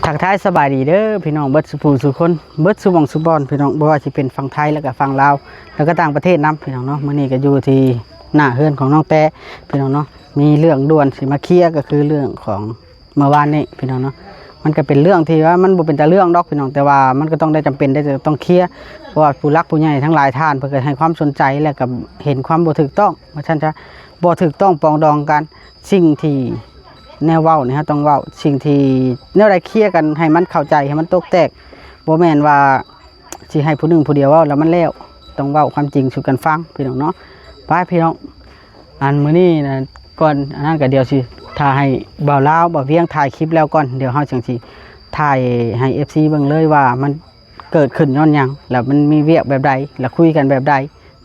ทักทายสบายดีเด้อพี่น้องเบิดสุภูสุคนเบิดสุบองสุบอนพี่น้องบ่ว่าสิเป็นฝั่งไทยแล้วก็ฝั่งลาวแล้วก็ต่างประเทศนำพี่น้องเนาะมื้อนี้ก็อยู่ที่หน้าเฮือนของน้องแต่พี่น้องเนาะมีเรื่องด่วนสิมาเคลียร์ก็คือเรื่องของเมื่อวานนี้พี่น้องเนาะมันก็เป็นเรื่องที่ว่ามันบ่เป็นแต่เรื่องดอกพี่น้องแต่ว่ามันก็ต้องได้จำเป็นได้จะต้องเคลียร์เพราะว่าผู้รักผู้ใหญ่ทั้งหลายท่านเพิ่นก็ให้ความสนใจและก็เห็นความบ่ถูกต้องว่าซั่นซะบ่ถูกต้องปรองดองกันสิ่งที่แนวเว้านี่ฮะต้องเว้าสิ่งที่แนวใดเคลียร์กันให้มันเข้าใจให้มันตกแตกบ่แม่นว่าสิให้ผู้หนึ่งผู้เดียวเว้าแล้วมันแล้วต้องเว้าความจริงสู่กันฟังพี่น้องเนาะไปพี่น้องอันมื้อนี้นะก่อนอันนั้นก็เดี๋ยวสิถ่ายให้บ่าวลาวบ่าวเวียงถ่ายคลิปแล้วก่อนเดี๋ยวเฮาจังสิถ่ายให้ FC เบิ่งเลยว่ามันเกิดขึ้นย้อนหยังแล้วมันมีเวียกแบบใดแล้วคุยกันแบบใด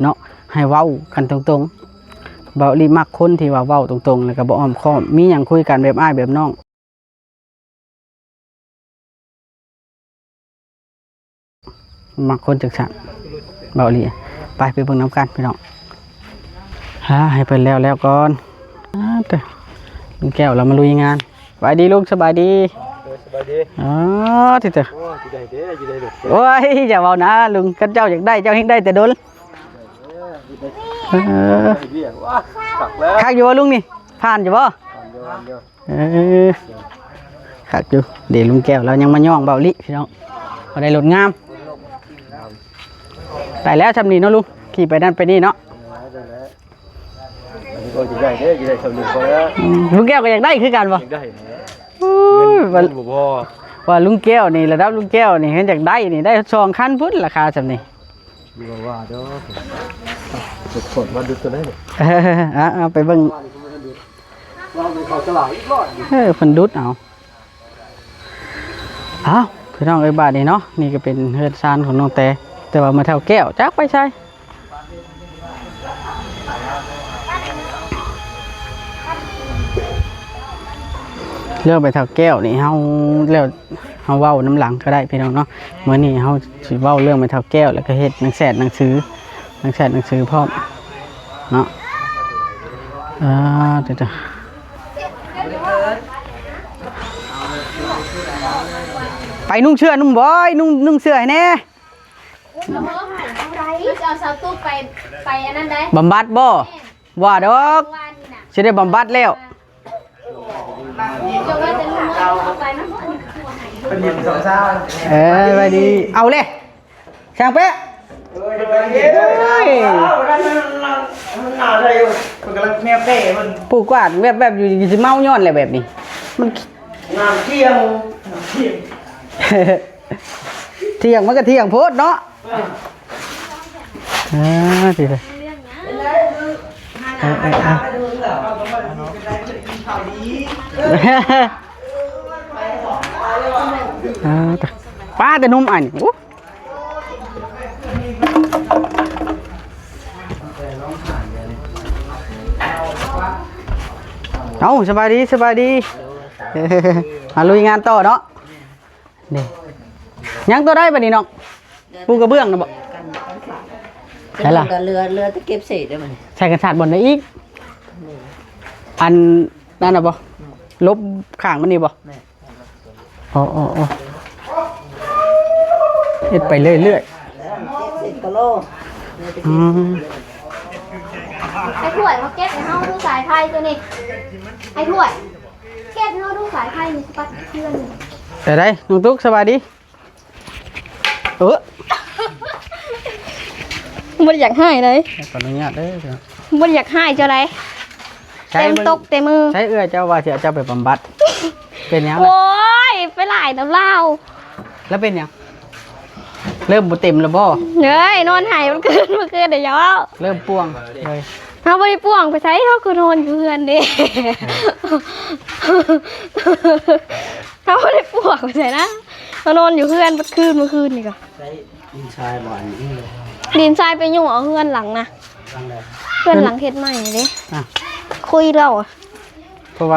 เนาะให้เว้ากันตรงๆบ่รีมักคนที่ว่าเว้าตรงๆแล้วก็บ่อ้อมค้อมมีหยังคุยกันแบบอ้ายแบบน้องมักคนจังซั่นบ่รีไปเบิ่งนำกันพี่น้องให้เพิ่นแล้วก่อนลุงแก้วเรามาลุยงานสบายดีลุงสบายดีสบายดีอ๋อที่เถอะโอ้ยอย่าเว้านะลุงกันเจ้าอยากได้เจ้าเฮงได้แต่โดนคักอยู่บ่ลุงนี่ผ่านอยู่บ่คักอยู่เดี๋ยวลุงแก้วเรายังมาย่องเบาลิพี่น้องเอาได้รถงามได้แล้วทำนี่เนาะลุงขี่ไปนั่นไปนี่เนาะลุงแก้วก็อยากได้คือกันบ่ว่าลุงแก้วนี่ระดับลุงแก้วนี่เห็นจากได้นี่ได้2 คันพุ่นราคาจำนี่ว่าเด้อสดมาดูตัวได้เอาไปเบิ่งเพิ่นดุดเอาพี่น้องเอ้ยบาดนี่เนาะนี่ก็เป็นเฮือนซานของน้องแต่ว่ามาเท่าแก้วจักไปใช่เรื่องไปเท่าแก้วนี่เฮาเว้าน้ำหลังก็ได้พี่น้องเนาะเมื่อนี้เฮาสิเว้าเรื่องไปเท่าแก้วแล้วก็เฮ็ดหนังสือพร้อมเนาะเดี๋ยวไปนุ่งเสื้อนุ่งบอยนุ่งเสื้อให้แน่เอาเสาตุ๊กไปอันนั้นได้บำบัดบ่ว่าดอกสิได้บำบัดแล้วเป็นยิม2 เช้าไปดีเอาเลยช่างเป๊ะปูกวาดแบบอยู่จะเมาย้อนอะไรแบบนี้มันน้ำเที่ยงเที่ยงมันก็เที่ยงโพดเนาะดีเลยป้าแต่นุ่มอันเอาสบายดีมาลุยงานต่อเนาะนี่ยังตัวได้ปะนี่น้องปูกระเบื้องนะบ่ใช่ล่ะเรือตะเก็บเศษได้มั้ยใส่กระสาดบนได้อีกอันนั่นน่ะบ่ลบข้างมันนี่บ่อ๋อเฮ็ดไปเรื่อย10 กิโลไอ้ถ้วยมาเก็บให้เฮาดูสายไฟตัวนี้ไอ้ถ้วยเก็บให้เฮาดูสายไฟนี่สปัดเพื่อนแต่ได้น้องตุ๊กสบายดีบ่อยากให้เลยขออนุญาตเด้อบ่อยากให้เจ้าไรเต็มตกเต็มมือใช้เจ้าว่าจะไปบำบัดเป็นยังโอ้ยไปหลายน้ำเหล้าแล้วเป็นยังเริ่มบ่เต็มแล้วบ่เฮ้ยนอนหายเมื่อคืนเดี๋ยวเริ่มป่วงเลยเขาไม่ได้ป่วงไปใช้เขาคือนอนอยู่เพื่อนดิเขาไม่ได้ป่วงไปใช่นะเขานอนอยู่เพื่อนเมื่อคืนนี่ก็ดินทรายบ่อนดินทรายไปอยู่เอาเพื่อนหลังนะเพื่อนหลังเฮ็ดใหม่เลยคุยเรา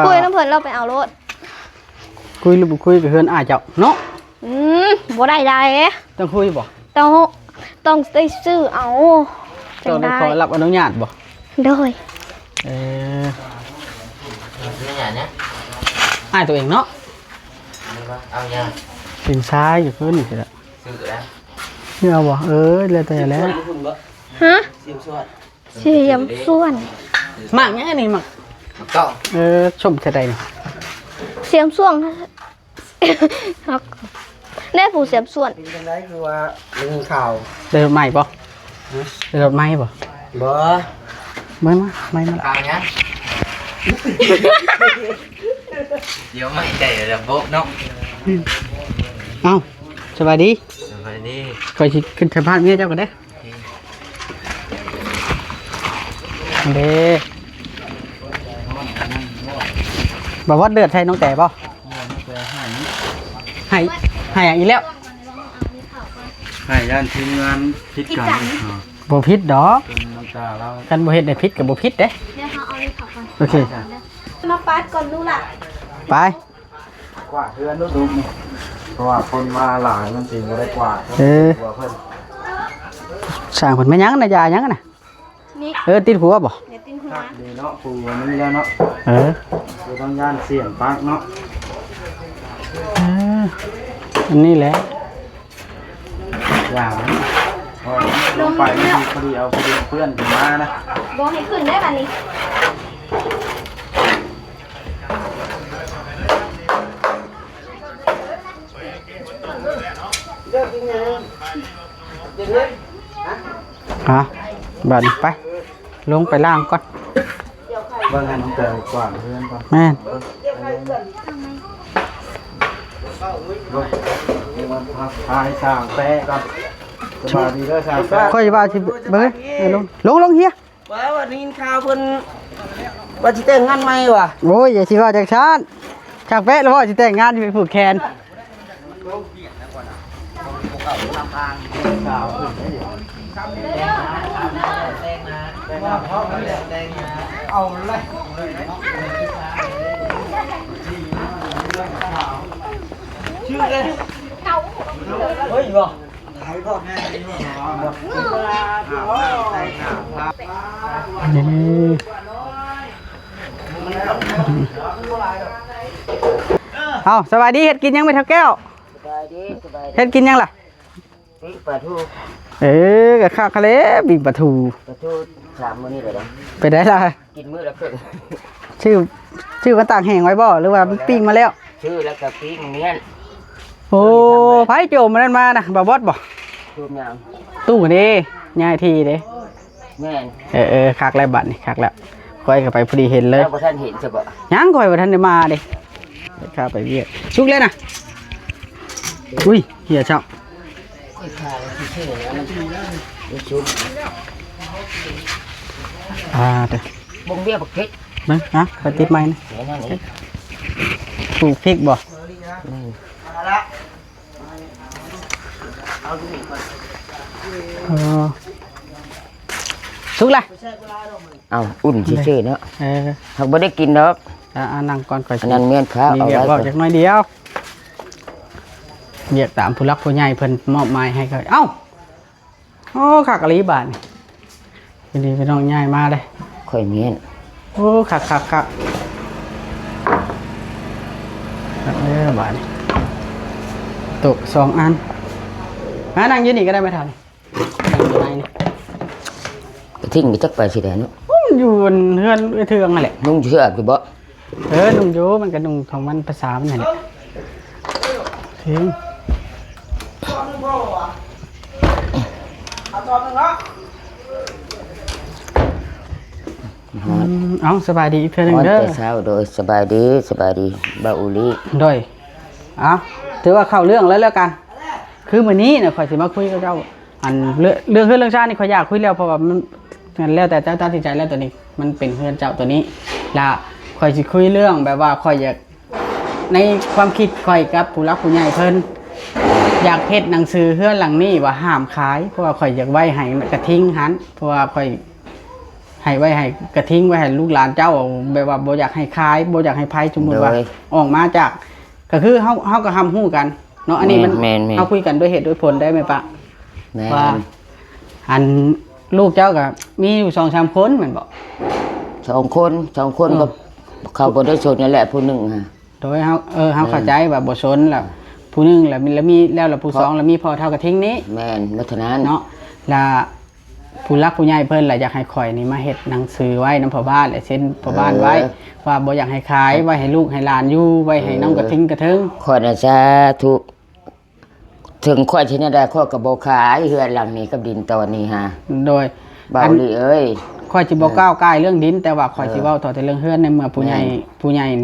คุยน้ำเพื่อนเราไปเอารถคุยหรือบ่คุยกับเพื่อนเจ้าเนาะบ่ได้ต้องคุยบ่ต้องได้ซื้อเอาต้องได้ขอรับอนุญาตบ่โดยอนุญาตเนี่ยตัวเองเนาะ เอาเนี่ย เป็นซ้ายอยู่เพิ่นนี่แหละ ซื้อแล้ว นี่เอาบ่แล้วแต่แล้ว ฮะ เสียมสวด เสียมส่วน หมักแง่นี่หมัก ก็ ชมจะได้นี่ เสียมส่วงครับแน่ผู้เสียมส่วน เป็นจังไดคือว่ามีข่าว ได้รถใหม่บ่ได้รถใหม่บ่ บ่ ไม่มาไม่มาละ ข่าวเนี้ยเดี๋ยวไม่ใจระบบเนาะ เอ้าสวัสดี สวัสดี คอยสิขึ้นสะพานเมียเจ้ากันเด้เด้บอกว่าเดือดใช่น้องแต่ป่ะให้อย่างอีกแล้ว ให้ย่านทีมงานพิดกัน บ่พิษดอก เป็นน้ำตาเรา กันบ่เฮ็ดได้พิษกับบ่พิษเด้ เดี๋ยวเขาเอาในผักก่อน โอเค มาปัดก่อนลูกล่ะ ไป กว่าเพื่อนนุ๊กนี่เพราะว่าคนมาหลายมันสิบ่ได้กว่า เออ หัวเพิ่น สร้างผลไม่ยั้งนะยายั้งนะ นี่ ติดหัวบ่ เดี๋ยวติ้นหัว ดีเนาะปูวันนี้แล้วเนาะ คือต้องย่านเสี่ยงปักเนาะ อันนี้แหละ อย่างนี้พอลงไปไม่ดีพอดีเอาพอดีเพื่อนถึงมานะ บอกให้ขึ้นได้แบบนี้ ฮะบัดนี้ไป ลงไปล่างก่อน เบิ่งให้น้องเตยกว่าเพื่อนก่อน แม่น เบิ่งมันพายสร้างแปะก่อนสบายดีเด้อสร้างแปะ ค่อยว่าสิเบิ่งลงเฮีย ว่าวันนี้ข่าวเพิ่นว่าสิแต่งงานใหม่ว่ะ โอ้ยอย่าสิว่าจักชานจากแปะแล้วว่าสิแต่งงานที่ไปผูกแขน เอาเลยชื่อเลยเฮ้ยบ่ไหนบ่แม่นี่เอาสวัสดีเฮ็ดกินยังไม่เท่าแก้ว สบายดีสบายดี เฮ็ดกินยังล่ะ ปิ๊กปลาทู กับข้าวทะเลบิ่งปลาทู ปลาทู3มื้อนี้เลยนะ ไปได้ล่ะ กินมื้อละครึ่ง ชื่อมันต่างแห้งไว้บ่หรือว่ามันปิ้งมาแล้ว ชื่อแล้วก็ปิ๊กเมียน โอ้ไผโจมมันนั่นมานะบ่บอสบ่ ทูมยาง ตู้นี่ง่ายทีเด้ แม่น คักแล้วบัดนี่คักแล้วค่อยก็ไปพอดีเห็นเลย แล้วบ่ทันเห็นซะบ่ ยังค่อยบ่ทันได้มาเด้ข้าไปเวียกชุกเลยนะอุ้ยเหี้ยเจ้า ค่อยขายชื่อแล้วมันชุบ เด้อ บ่งเบี้ยบักเพ็ด เบิ่งนะไปติดไม้นะ แม่นั่นนี่ ปลูกพริกบ่เออชุกเลย เอาอุ่นซื่อๆเนาะ เออ เฮาบ่ได้กินดอก นั่งก่อนก่อน อันนั้นเมียนข้าว มี เอา เรียก ไว้ บอก ก่อน จากน้อยเดียวเรียกตามผู้รักผู้ใหญ่เพิ่นมอบหมายให้เขาเอ้าโอ้ขากะลีบาทนี่เป็นดีเป็นน้องใหญ่มาเลย ค่อยเมียน โอ้คักบาทนี่ตก2 อันนั่งอยืนนี่ก็ได้ไหมทันนั่งอยู่ไหนนี่ ก็ทิ้งไปจักไปสิได้เนาะ อยู่บนเฮือนเทืองนั่นแหละ นุ่งเสื้ออยู่บ่ นุ่งโยมันก็นุ่งของมันภาษามันนั่นแหละทิ้งเอาสบายดีอีกเทื่อหนึง นอน เด้อ แต่เช้าโดยสบายดีบ่าวอุลี โดยเอาถือว่าเข้าเรื่องแล้วกัน คือมื้อนี้เนี่ยข่อยสิมาคุยกับเจ้า อันเรื่องเรื่องชาตินี่ข่อยอยากคุยแล้วเพราะว่ามันแล้วแต่เจ้าตัดสินใจแล้วตัวนี้ มันเป็นเพื่อนเจ้าตัวนี้และข่อยสิคุยเรื่องแบบว่าข่อยอยากในความคิดข่อยกับผู้รักผู้ใหญ่เพิ่นอยากเฮ็ดหนังสือเฮือนหลังนี้ว่าห้ามขายเพราะว่าข่อยอยากไว้ให้กระทิงหันเพราะว่าข่อยให้ไว้ให้กระทิงไว้ให้ลูกหลานเจ้าแบบว่าบ่อยากให้ขายบ่อยากให้ไผสมมุติว่าออกมาจากก็คือเฮาก็ทำฮู้กันเนาะอันนี้มันเฮาคุยกันด้วยเหตุด้วยผลได้ไหมปะ แม่ ว่าอันลูกเจ้าก็มีอยู่2-3 คนแม่นบ่ 2 คนก็เขาบ่ได้ชนนั่นแหละผู้หนึงฮะ โดยเฮาเข้าใจว่าบ่สนแล้วผู้หนึงแล้วมีแล้วผู้สองแล้วมีพอเท่ากับทิ้งนี้ แม่นลักษณะนั้น เนาะแล้วผู้รักผู้ใหญ่เพิ่นล่ะอยากให้ข่อยนี่มาเฮ็ดหนังสือไว้นำพ่อบ้านและเซ็นพ่อบ้านไว้ว่าบ่อยากให้ขายไว้ให้ลูกให้หลานอยู่ไว้ให้น้องกระทิงกระเทิง ข้อยน่ะสาธุถึงข้อยสิได้ข้อยก็บ่ขายเฮือนหลังนี้กับดินตอนนี้ฮะ โดย เบาลีเอ้ย ข่อยสิบ่ก้าวใกล้เรื่องดินแต่ว่าข่อยสิเว้าต่อแต่เรื่องเฮือนในเมื่อผู้ใหญ่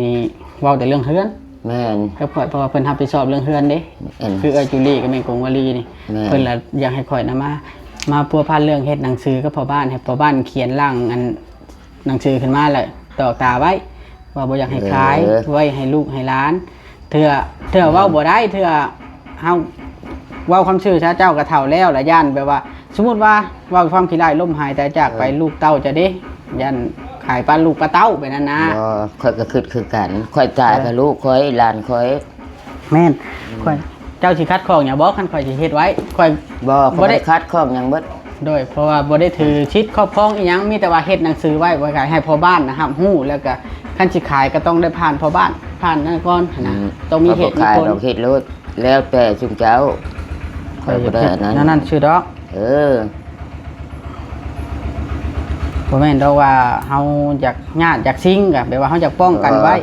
นี่เว้าแต่เรื่องเฮือน แม่น เพราะว่าเพิ่นรับผิดชอบเรื่องเฮือนเด้ แม่น คือจูลี่กับแม่กงวลีนี่ แม่ เพิ่นละอยากให้ข่อยนะมาพัวพันเรื่องเฮ็ดหนังสือกับพ่อบ้านให้พ่อบ้านเขียนร่างอันหนังสือขึ้นมาแล้วตอกตาไว้ว่าบ่อยากให้ขายไว้ให้ลูกให้หลานเทื่อเว้าบ่ได้เทื่อเฮาเว้าคำชื่อชาเจ้าก็เฒ่าแล้วละย่านแบบว่า สมมุติว่าเว้าความขี้ร้ายล้มหายตายจากไปลูกเต้าจะเด้ย่านขายปลาลูกปลาเต้าไปนั่นนะ บ่ข้อยก็คือกันข้อยตายกับลูกข้อยหลานข้อย แม่นข่อยเจ้าสิคัดของอย่าบอกคันข่อยสิเฮ็ดไว้ข่อย บ่ข้อยได้คัดข้องหยังเบิด โดยเพราะว่าบ่ได้ถือชิดครอบครองอีหยังมีแต่ว่าเฮ็ดหนังสือไว้ขายให้พ่อบ้านนะครับฮู้แล้วก็คันสิขายก็ต้องได้ผ่านพ่อบ้านผ่านนั่นก่อนนะต้องมีเหตุมี ขาย ผล ดอกเฮ็ดรถแล้วแต่ซุมเจ้าข้อยบ่ได้อันนั้น นั่นชื่อดอก เออ บ่แม่นดอกว่าเฮาอยากญาติอยากซิงก็แบบว่าเฮาอยากป้องกันไว้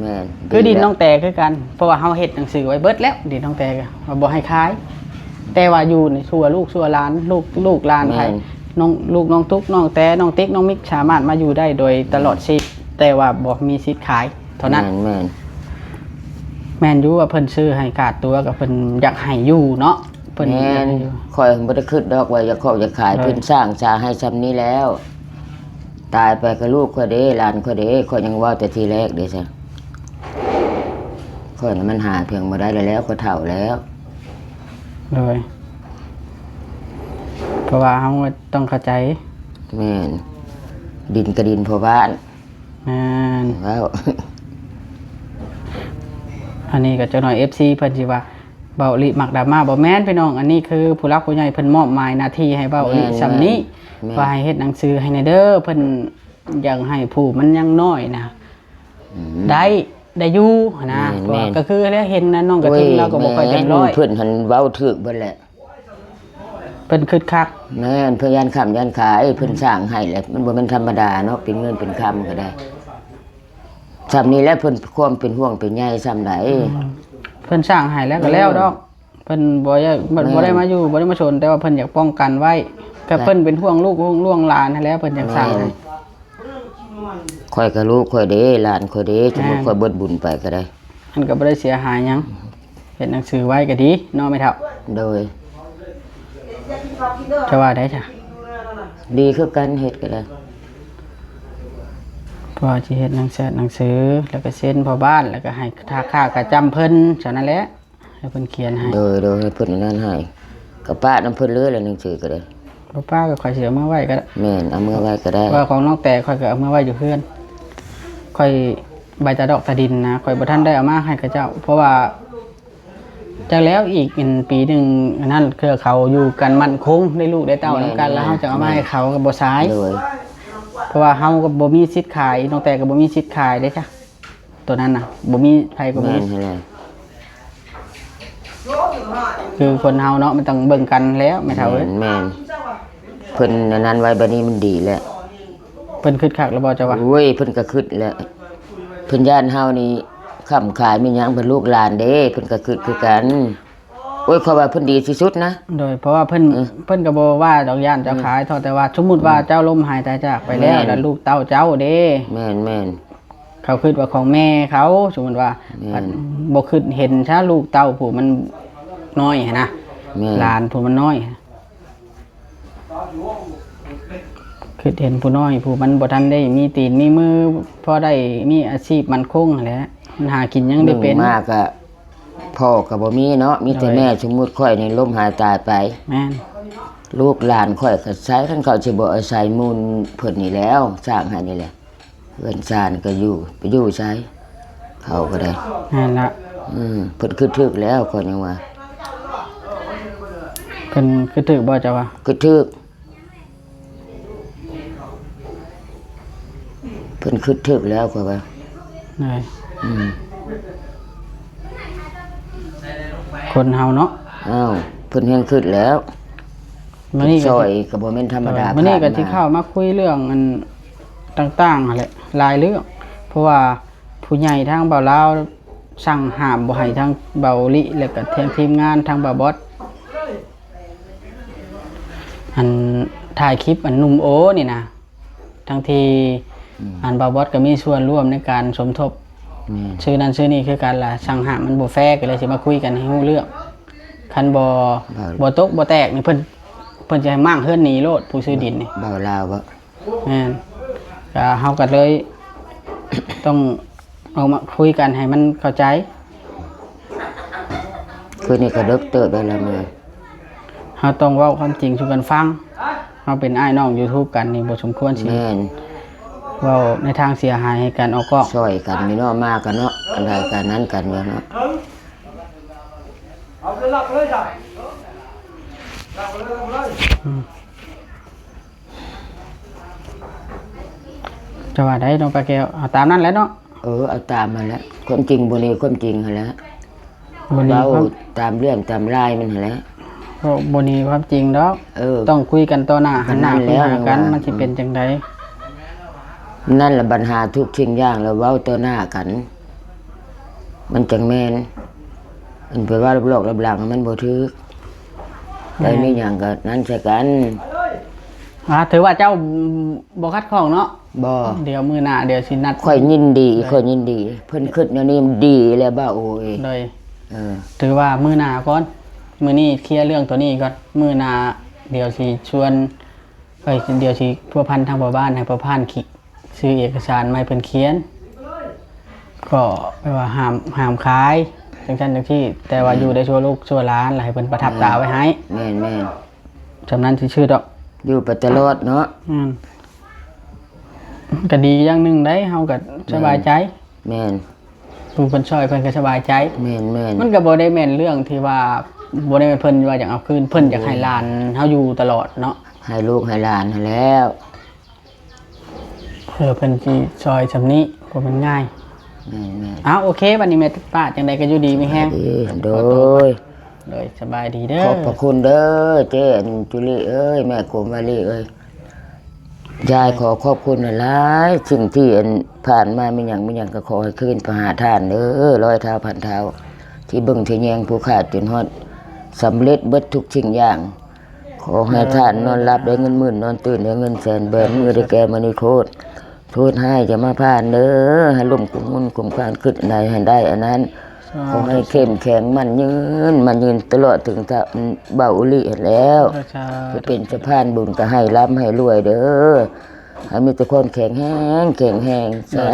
แม่น คือดินน้องแต่คือกันเพราะว่าเฮาเฮ็ดหนังสือไว้เบิดแล้วดินน้องแต่ก็ว่าบ่ให้ขายแต่ว่าอยู่ในชั่วลูกชั่วหลานลูกหลานไผน้องลูกน้องตุ๊กน้องแต่น้องติ๊กน้องมิกสามารถมาอยู่ได้โดยตลอดชีพแต่ว่าบ่มีสิทธิ์ขายเท่านั้น แม่น แม่นอยู่ว่าเพิ่นซื้อให้กาดตัวกับเพิ่นอยากให้อยู่เนาะเพิ่น แม่ อยาก น ให้อยู่ ข้อยบ่ได้คิดดอกว่าจะเข้าจะขาย เลย เพิ่นสร้างชาให้ซ้ำนี้แล้ว ตายไปกับลูกข้อยเด้หลานข้อยเด้ข้อยยังว่าแต่ทีแรกเด้ซะข้อยน่ะมันหาเพียงบ่ได้แล้วก็เฒ่าแล้ว เลยเพราะว่าเฮาต้องเข้าใจ แม่นดินกระดินพ่อบ้าน แม่น ว้าว อันนี้ก็เจ้าหน่อย FC เพิ่นสิว่าเบาลิมักดราม่าบ่แม่นพี่น้องอันนี้คือผู้รักผู้ใหญ่เพิ่นมอบหมายหน้าที่ให้เบาลิซำนี้ว่าให้เฮ็ดหนังสือให้ในเด้อเพิ่นอยากให้ผู้มันยังน้อยนะ อืม ได้อยู่นะ แม่น ก็คือแล้วเห็นนะน้องกระทิงเราก็บ่ค่อยเต็มร้อย เพิ่นหันเว้าถูกเบิดแหละ เพิ่นคึกคัก แม่นเพิ่นย่านค้ำย่านขายเพิ่นสร้างให้แหละมันบ่แม่นธรรมดาเนาะเป็นเงินเป็นคำก็ได้ซ้ำนี้แหล้วเพิ่นความเป็นห่วงเป็นใยซ้ำใด เพิ่นสร้างให้แล้วก็แล้วดอกเพิ่นบ่ได้มาอยู่บ่ได้มาชนแต่ว่าเพิ่นอยากป้องกันไว้ก็เพิ่นเป็นห่วงลูกห่วงหลานนั่นแหละเพิ่นอยากสร้างให้ ข่อยก็ลูกข่อยเด้หลานข่อยเด้สมมุติข่อยเบิดบุญไปก็ได้ มันก็บ่ได้เสียหายหยังเฮ็ดหนังสือไว้ก็ดีเนาะแม่เฒ่า โดย จะว่าได้จ้ะ ดีคือกันเฮ็ดก็ได้ เพราะว่าสิเฮ็ดหนังสือแล้วก็เซ็นพ่อบ้านแล้วก็ให้ค่ากระจำเพิ่นเท่านั้นแหละให้เพิ่นเขียนให้ โดยให้เพิ่นนั่นให้ก็ป้านํเพิ่นเลยแล้วหนังสือก็ได้ พ่อป้าก็ค่อยสิเอามาไว้ก็ได้ แม่นเอามือไว้ก็ได้ ว่าของน้องแต่ค่อยก็เอามาไว้อยู่เพื่อนค่อยใบตาดอกตาดินนะค่อยบ่ทันได้เอามาให้กับเจ้า เพราะว่าจากแล้วอีกปีหนึงอันนั้นคือเขาอยู่กันมั่นคงได้ลูกได้เต้านำกันแล้วเฮาจะเอามาให้เขาก็บ่สาย โดย เพราะว่าเฮาก็บ่มีสิทธิ์ขายน้องแต่ก็บ่มีสิทธิ์ขายเด้จ้ะตัวนั้นน่ะบ่มีไผก็บ่ แม่ มี นให้แล้ว คือคนเฮาเนาะมันต้องเบิ่งกันแล้วแม่เฒ่าเอ้ย แม่นเพิ่นอันนั้นไว้บัดนี้มันดีแล้ว เพิ่นคึกคักแล้วบ่จะว่า โอ้ยเพิ่นก็คิดแล้วเพิ่นย่านเฮานี่ค้ำขายมีหยังเพิ่นลูกหลานเด้เพิ่นก็คิดคือกันโอ้ยข้อยว่าเพิ่นดีที่สุดนะ โดยเพราะว่าเพิ่นก็บ่ว่าดอกย่านเจ้าขายเท่าแต่ว่าสมมุติว่าเจ้าล้มหายตายจากไปแล้วแล้วลูกเต้าเจ้าเด้ แม่น เขาคิดว่าของแม่เขาสมมุติว่า แม่น บ่คิดเห็นช้าลูกเต้าผู้มันน้อยนะ แม่น หลานผู้มันน้อยคิดเห็นผู้น้อยผู้มันบ่ทันได้มีตีนมีมือพอได้มีอาชีพมั่นคงนั่นแหละมันหากินยังได้เป็น มากก็พ่อก็บ่มีเนาะมีแต่แม่สมมุติข่อยนี่ล้มหายตายไป แม่น ลูกหลานข่อยก็ใช้คันเขาสิบ่อาศัยมูลเพิ่นนี่แล้วสร้างให้นี่แหละเพิ่นสร้างก็อยู่ไปอยู่ใช้เขาก็ได้ นั่นละ เพิ่นคือถึกแล้วก่อนยังว่า เพิ่นคือถือบ่เจ้าว่า คือถึกเพิ่นคือถึกแล้วกว่าว่า เลย อืม คนเฮาเนาะ อ้าวเพิ่นแห้งขึ้นแล้ว มื้อนี้ ซ ก็ อยก็บ่แม่นธรรมดา มื้อนี้ก็ ผ่ สิเข้ามาคุยเรื่องอันต่างๆนั่นแหละหลายเรื่องเพราะว่าผู้ใหญ่ทางเบาลาวสั่งห้ามบ่ให้ทางเบาลิแล้วก็ทางทีมงานทางเบาบอสอันถ่ายคลิปอันหนุ่มโอนี่นะทั้งที่อันเบาบอสก็มีส่วนร่วมในการสมทบ นี่ ชื่อนั้นชื่อนี้คือการละสั่งห้ามมันบ่แฟร์ก็เลยสิมาคุยกันให้รู้เรื่องคันบ่ตกบ่แตกนี่เพิ่นจะให้มั่งเฮือนหนีโลดผู้ซื้อดินนี่ เบาลาวบ่ แม่นก็เฮาก็เลย ต้องเอามาคุยกันให้มันเข้าใจ คือนี่ก็เลิกเติบได้แล้วมื้อ เฮาต้องเว้าความจริงสู่กันฟังเฮาเป็นอ้ายน้อง YouTube กันนี่บ่สมควรสิ แม่น เว้าในทางเสียหายให้กันออกกล้อง ซอยกันมีเนาะมากันเนาะอะไรกันนั้นกันว่าเนาะ เอาไปหลับเลยจ้ะหลับเลย จะว่าได้น้องปลาแก้วเอาตามนั้นแหละเนาะ เอาตามมาแล้วความจริงบ่นี่ความจริงหั่นแหล้ว บ่นี้ เรา ความ ตามเรื่องตามรายมันหั่นแหล้ว บ่นี้ความจริงดอก ต้ ต้ อ อง งคุยกันต่อหน้าหันหน้า นั่น คุย แล้ว หากัน ว่ามั มันสิเป็นจังได นั่นแหละปัญหาทุกสิ่งอย่างแล้วเว้าต่อหน้ากัน มันจังแม่นอันไปว่ารับหลอกรับหลังมันบ่ถูกได้มีหยังก็นั้นใส่กัน ถือว่าเจ้าบ่คัดข้องเนาะ บ่ เดี๋ยวมื้อหน้าเดี๋ยวสินัด ค่อยยินดีค่อยยินดี เพิ่นคิดแนวนี้มันดีแล้วบ่าโอ้ย โดย เออ ถือว่ามื้อหน้าก่อนมื้อนี้เคลียร์เรื่องตัวนี้ก่อนมื้อหน้าเดี๋ยวสิชวนเดี๋ยวสิพัวพันทางบ่บ้านให้พ่อพานขีซื้อเอกสารมาให้เพิ่นเขียน ก็แปลว่าห้ามขายจังซั่นจังซี่แต่ว่าอยู่ได้ชั่วลูกชั่วหลานแล้วให้เพิ่นประทับตาไว้ให้ แม่นแม่น จำนั้นสิชื่อดอก อยู่ไปตลอดเนาะ ก็ดีอย่างหนึ่งได้เฮาก็สบายใจ แม่น ผู้เพิ่นช่วยเพิ่นก็สบายใจ แม่นแม่น มันก็บ่ได้แม่นเรื่องที่ว่าบ่ได้แม่นเพิ่นว่าอยากเอาคืนเพิ่นอยากให้หลานเฮาอยู่ตลอดเนาะ ให้ลูกให้หลานนั่นแล้ว เพิ่นสิช่วยซำนี้บ่มันง่าย แม่นแม่น โอเคบัดนี้แม่ป้าจังไดก็อยู่ดีมีแฮง ดีโดย เลยสบายดีเด้อ ขอบพระคุณเด้อเจ้จุลีเอ้ยแม่กรมวาลีเอ้ยยายขอขอบคุณหลายๆสิ่งที่อันผ่านมาไม่หยังก็ขอให้คืนประหาทานเด้อร้อยเท้าพันเท้าที่เบิ่งที่แยงผู้ขาดจนฮอดสำเร็จเบิดทุกสิ่งอย่าง ขอให้ท่านนอนหลับได้เงินหมื่นนอนตื่นได้เงินแสนเบิดมือได้แก่มณีโคตรโทษให้จะมาผ่านเด้อให้ลุ่มกุมมุ่นกุมควานขึ้นใดให้ได้อันนั้น ขอให้เข้มแข็งมันยืนตลอดถึงถ้าเบาอุลิแล้วจะเป็นสะพานบุญก็ให้ร่ำให้รวยเด้อให้มีแต่คนแข็งแห้งสา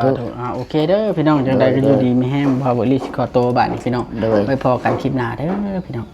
ธุ โอเคเด้อพี่น้องจังไดก็อยู่ดีมีแฮงบ่าวบ่ลิสิขอตัวบัดนี้พี่น้อง โดย ไว้พอกันคลิปหน้าเด้อพี่น้อง